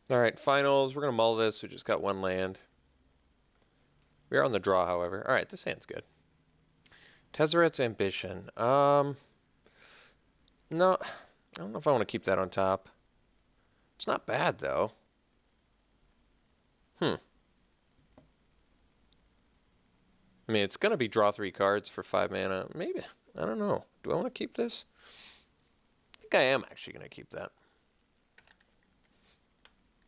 All right, finals. We're going to mull this. We just got one land. We are on the draw, however. All right, this hand's good. Tezzeret's Ambition. No, I don't know if I want to keep that on top. It's not bad, though. I mean, it's going to be draw 3 cards for 5 mana. Maybe. I don't know. Do I want to keep this? I think I am actually going to keep that.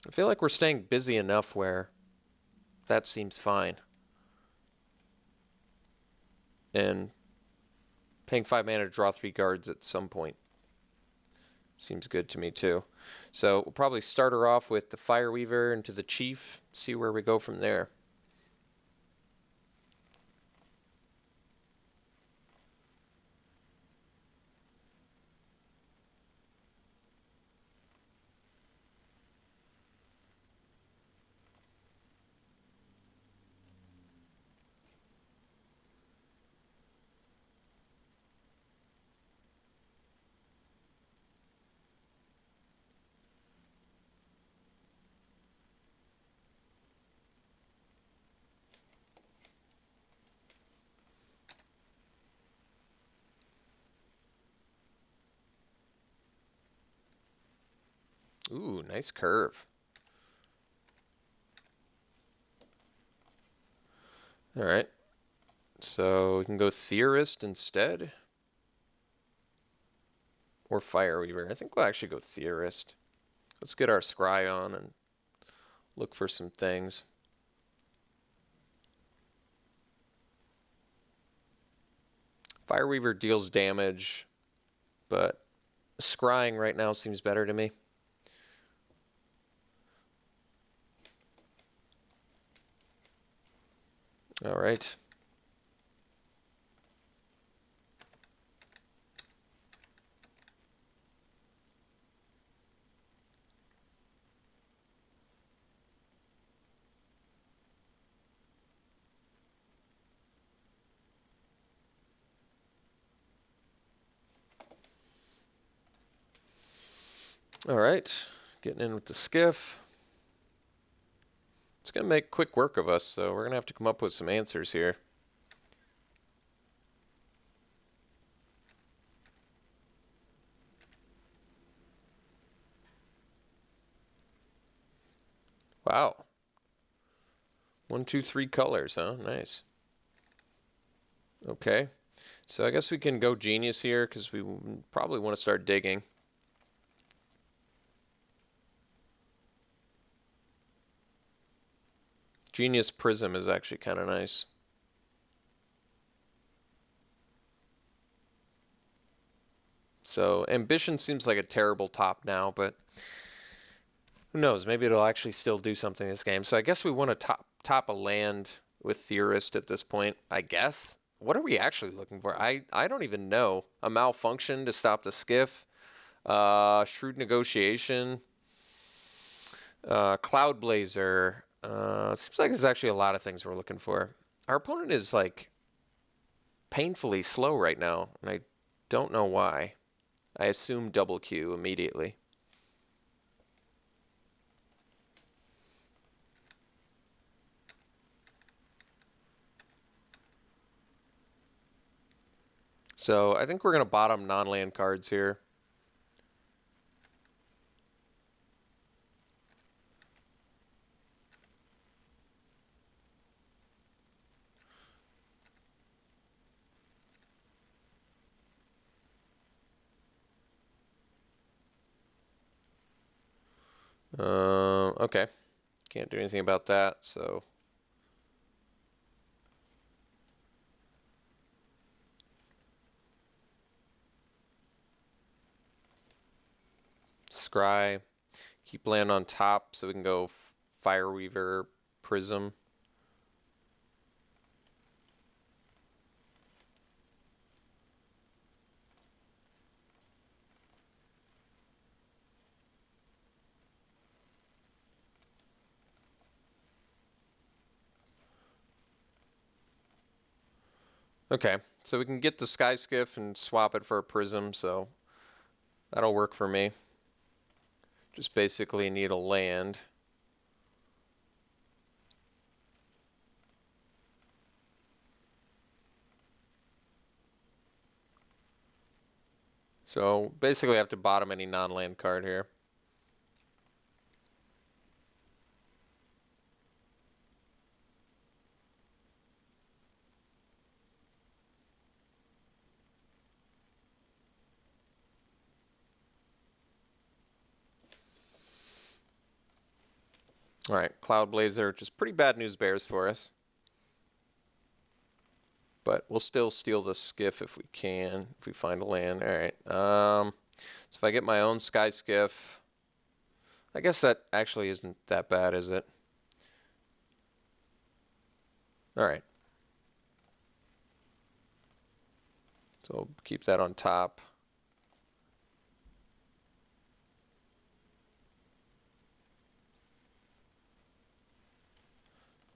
I feel like we're staying busy enough where that seems fine. And paying 5 mana to draw 3 cards at some point seems good to me too. So we'll probably start her off with the Fireweaver into the Chief, see where we go from there. Ooh, nice curve. All right. So we can go Theorist instead. Or Fireweaver. I think we'll actually go Theorist. Let's get our Scry on and look for some things. Fireweaver deals damage, but scrying right now seems better to me. All right. All right, getting in with the skiff. It's going to make quick work of us, so we're going to have to come up with some answers here. Wow. 1, 2, 3 colors, huh? Nice. Okay. So I guess we can go Genius here because we probably want to start digging. Genius Prism is actually kind of nice. So Ambition seems like a terrible top now, but who knows? Maybe it'll actually still do something in this game. So I guess we want to top a land with Theorist at this point, I guess. What are we actually looking for? I don't even know. A Malfunction to stop the skiff. Shrewd Negotiation. Cloud Blazer. Seems like there's actually a lot of things we're looking for. Our opponent is like painfully slow right now, and I don't know why. I assume double Q immediately. So I think we're going to bottom non-land cards here. Okay. Can't do anything about that, so. Scry. Keep land on top so we can go Fireweaver, Prism. Okay, so we can get the Sky Skiff and swap it for a Prism, so that'll work for me. Just basically need a land. So basically I have to bottom any non-land card here. All right, Cloud Blazer, just pretty bad news bears for us. But we'll still steal the skiff if we can, if we find a land. All right. So if I get my own sky skiff, I guess that actually isn't that bad, is it? All right. So we'll keep that on top.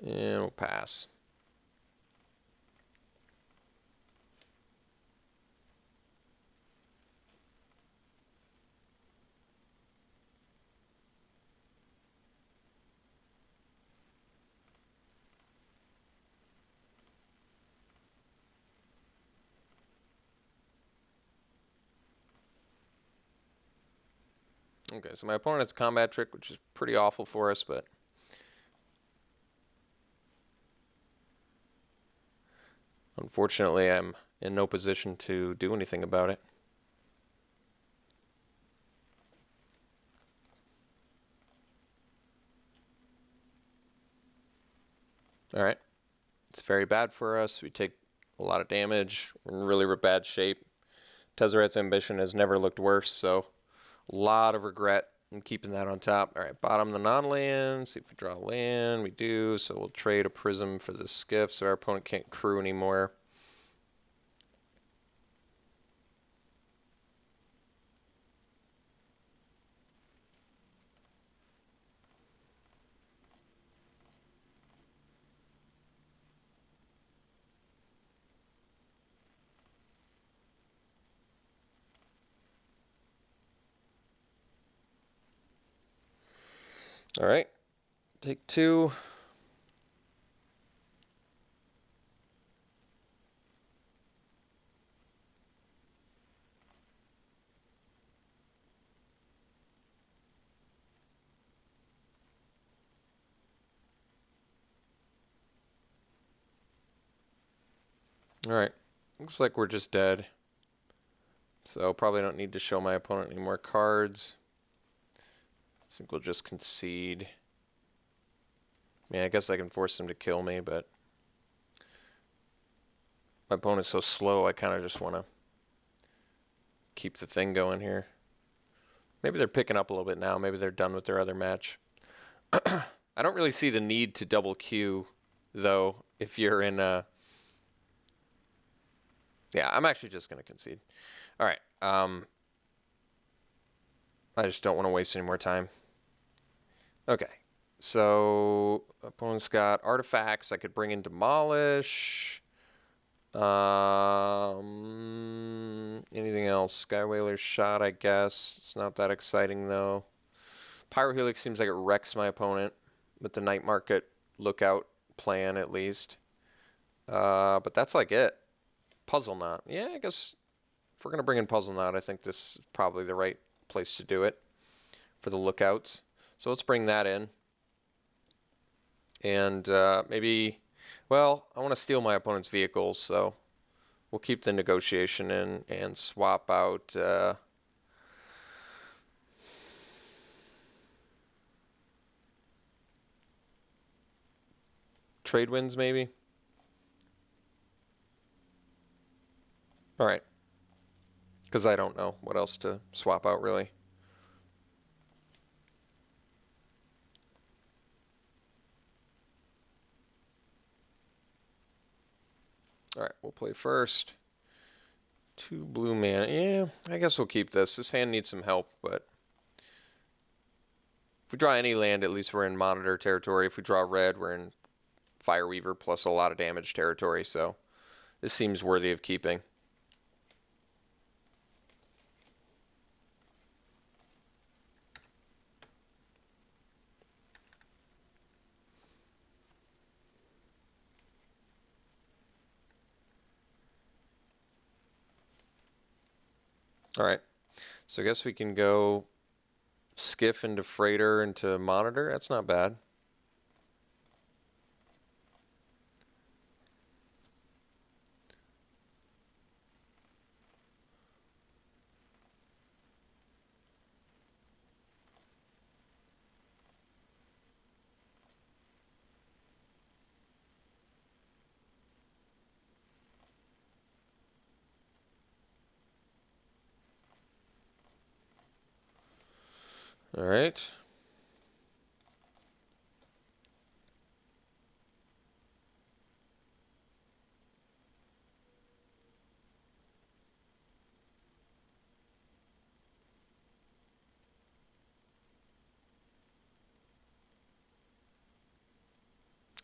And we'll pass. Okay, so my opponent has a combat trick, which is pretty awful for us, but unfortunately I'm in no position to do anything about it. All right, it's very bad for us. We take a lot of damage. We're in really bad shape. Tezzeret's Ambition has never looked worse, so a lot of regret in keeping that on top. All right, bottom the non-land. See if we draw land. We do, so we'll trade a prism for the skiff so our opponent can't crew anymore. All right, take two. All right, looks like we're just dead. So probably don't need to show my opponent any more cards. I think we'll just concede. I mean, I guess I can force them to kill me, but my opponent's so slow, I kind of just want to keep the thing going here. Maybe they're picking up a little bit now. Maybe they're done with their other match. I don't really see the need to double queue, though, if you're in a... Yeah, I'm actually just going to concede. All right. I just don't want to waste any more time. Okay. So, opponent's got artifacts. I could bring in Demolish. Anything else? Sky Whaler's Shot, I guess. It's not that exciting, though. Pyrohelix seems like it wrecks my opponent with the Night Market Lookout plan, at least. But that's like it. Puzzle Knot. Yeah, I guess if we're going to bring in Puzzle Knot, I think this is probably the right place to do it for the lookouts. So let's bring that in. And maybe, well, I want to steal my opponent's vehicles, so we'll keep the negotiation in and swap out trade wins, maybe. All right. Because I don't know what else to swap out, really. All right, we'll play first. 2 blue mana. Yeah, I guess we'll keep this. This hand needs some help, but if we draw any land, at least we're in Monitor territory. If we draw red, we're in Fireweaver plus a lot of damage territory, so this seems worthy of keeping. All right. So I guess we can go skiff into freighter into monitor. That's not bad. All right.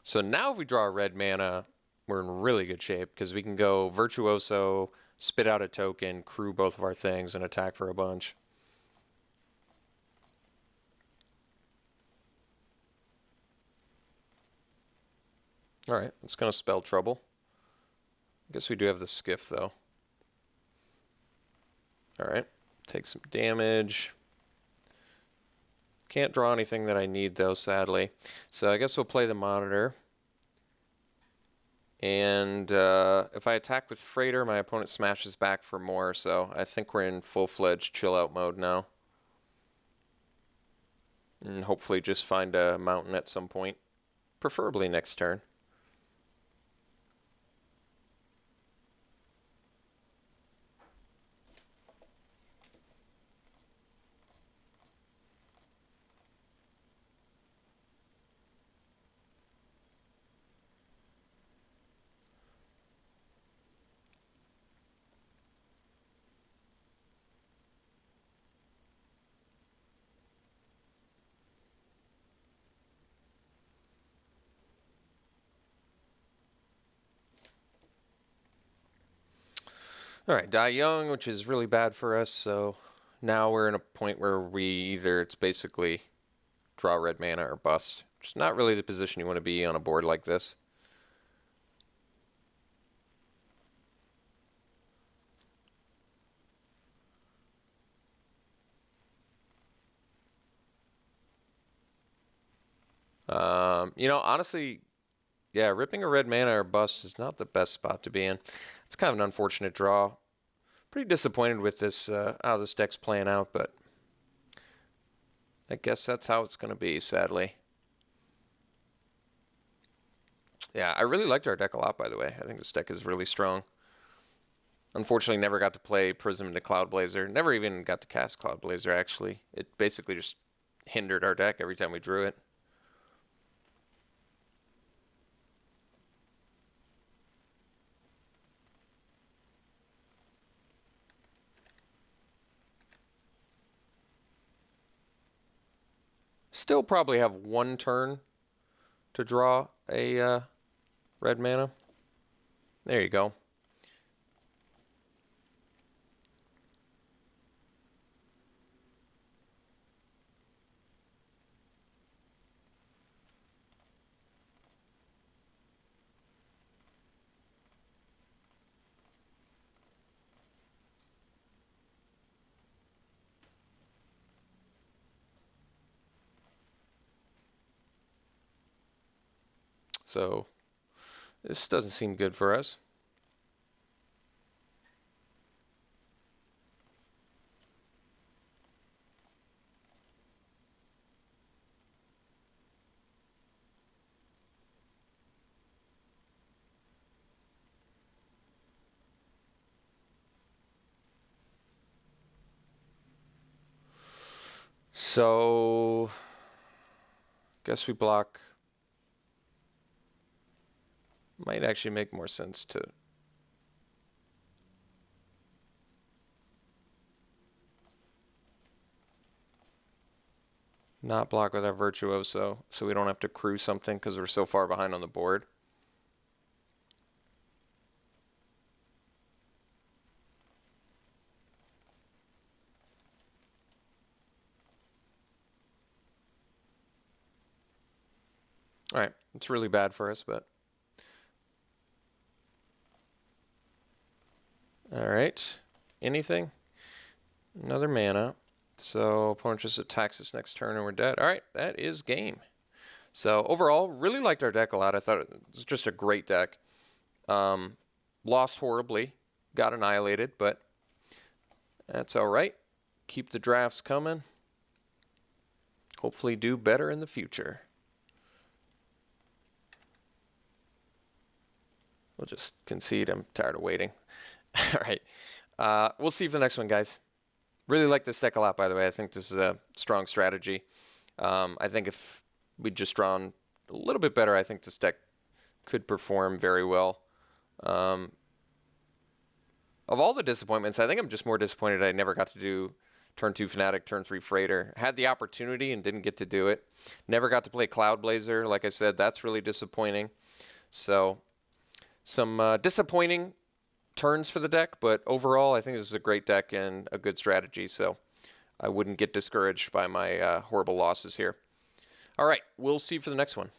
So now if we draw a red mana, we're in really good shape because we can go Virtuoso, spit out a token, crew both of our things, and attack for a bunch. All right, it's going to spell trouble. I guess we do have the skiff, though. All right, take some damage. Can't draw anything that I need, though, sadly. So I guess we'll play the monitor. And if I attack with freighter, my opponent smashes back for more, so I think we're in full-fledged chill-out mode now. And hopefully just find a mountain at some point, preferably next turn. All right, die young, which is really bad for us, so now we're in a point where it's basically draw red mana or bust. It's not really the position you want to be on a board like this. Honestly, yeah, ripping a red mana or bust is not the best spot to be in. It's kind of an unfortunate draw. Pretty disappointed with this how this deck's playing out, but I guess that's how it's going to be, sadly. Yeah, I really liked our deck a lot, by the way. I think this deck is really strong. Unfortunately, never got to play Prism into Cloud Blazer. Never even got to cast Cloud Blazer, actually. It basically just hindered our deck every time we drew it. Still probably have one turn to draw a red mana. There you go. So this doesn't seem good for us. So guess we block. Might actually make more sense to not block with our Virtuoso so we don't have to crew something because we're so far behind on the board. All right, it's really bad for us, but all right. Anything? Another mana. So opponent just attacks us next turn and we're dead. All right, that is game. So overall, really liked our deck a lot. I thought it was just a great deck. Lost horribly, got annihilated, but that's all right. Keep the drafts coming. Hopefully do better in the future. We'll just concede. I'm tired of waiting. All right. We'll see you for the next one, guys. Really like this deck a lot, by the way. I think this is a strong strategy. I think if we'd just drawn a little bit better, I think this deck could perform very well. Of all the disappointments, I think I'm just more disappointed I never got to do turn 2 Fnatic, turn 3 Freighter. Had the opportunity and didn't get to do it. Never got to play Cloud Blazer. Like I said, that's really disappointing. So some disappointing turns for the deck, but overall I think this is a great deck and a good strategy, so I wouldn't get discouraged by my horrible losses here. All right, we'll see you for the next one.